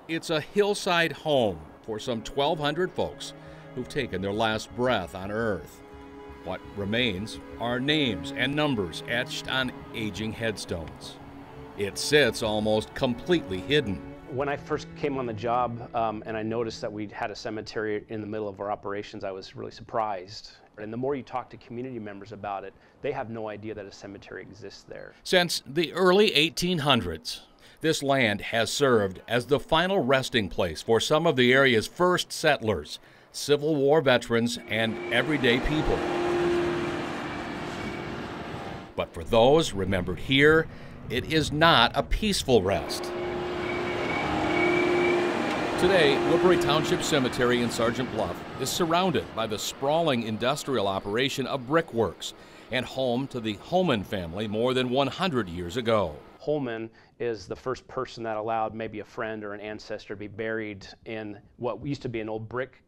It's a hillside home for some 1,200 folks who've taken their last breath on Earth. What remains are names and numbers etched on aging headstones. It sits almost completely hidden. When I first came on the job and I noticed that we had a cemetery in the middle of our operations, I was really surprised. And the more you talk to community members about it, they have no idea that a cemetery exists there. Since the early 1800s, this land has served as the final resting place for some of the area's first settlers, Civil War veterans, and everyday people. But for those remembered here, it is not a peaceful rest. Today, Woodbury Township Cemetery in Sergeant Bluff is surrounded by the sprawling industrial operation of brickworks and home to the Holman family more than 100 years ago. Holman is the first person that allowed maybe a friend or an ancestor to be buried in what used to be an old brick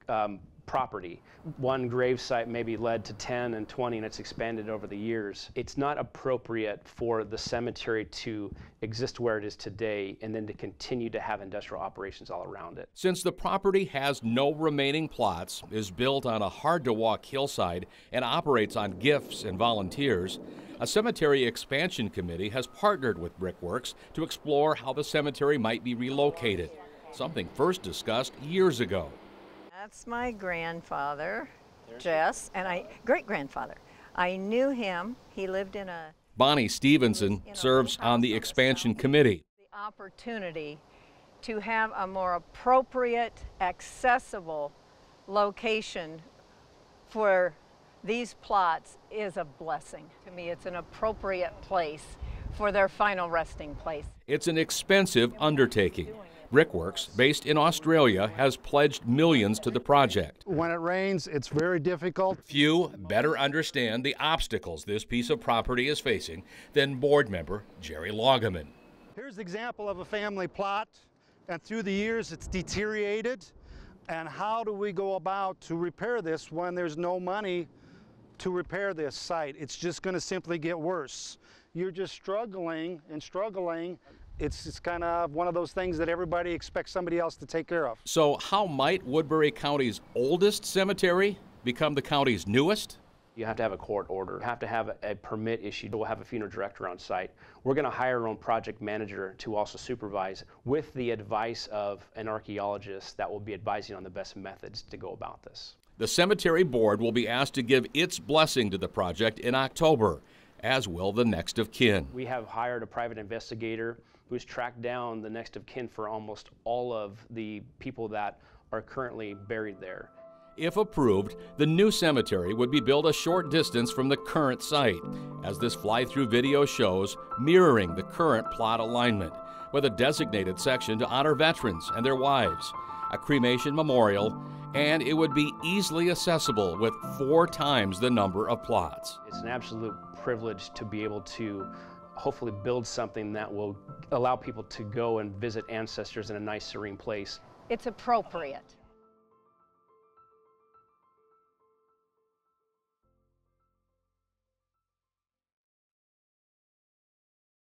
property. One grave site maybe led to 10 and 20, and it's expanded over the years. It's not appropriate for the cemetery to exist where it is today and then to continue to have industrial operations all around it. Since the property has no remaining plots, is built on a hard-to-walk hillside, and operates on gifts and volunteers, a cemetery expansion committee has partnered with Brickworks to explore how the cemetery might be relocated, something first discussed years ago. That's my grandfather, Jess, and great-grandfather. I knew him. He lived in a... Bonnie Stevenson serves on the expansion committee. The opportunity to have a more appropriate, accessible location for these plots is a blessing. To me, it's an appropriate place for their final resting place. It's an expensive undertaking. Brickworks, based in Australia, has pledged millions to the project. When it rains, it's very difficult. Few better understand the obstacles this piece of property is facing than board member Jerry Loggeman. Here's an example of a family plot, and through the years it's deteriorated. And how do we go about to repair this when there's no money to repair this site? It's just going to simply get worse. You're just struggling and struggling. It's kind of one of those things that everybody expects somebody else to take care of. So how might Woodbury County's oldest cemetery become the county's newest? You have to have a court order. You have to have a permit issued. We'll have a funeral director on site. We're going to hire our own project manager to also supervise with the advice of an archaeologist that will be advising on the best methods to go about this. The cemetery board will be asked to give its blessing to the project in October, as will the next of kin. We have hired a private investigator who's tracked down the next of kin for almost all of the people that are currently buried there. If approved, the new cemetery would be built a short distance from the current site, as this fly-through video shows, mirroring the current plot alignment, with a designated section to honor veterans and their wives, a cremation memorial, and it would be easily accessible with 4 times the number of plots. It's an absolute privilege to be able to hopefully build something that will allow people to go and visit ancestors in a nice, serene place. It's appropriate.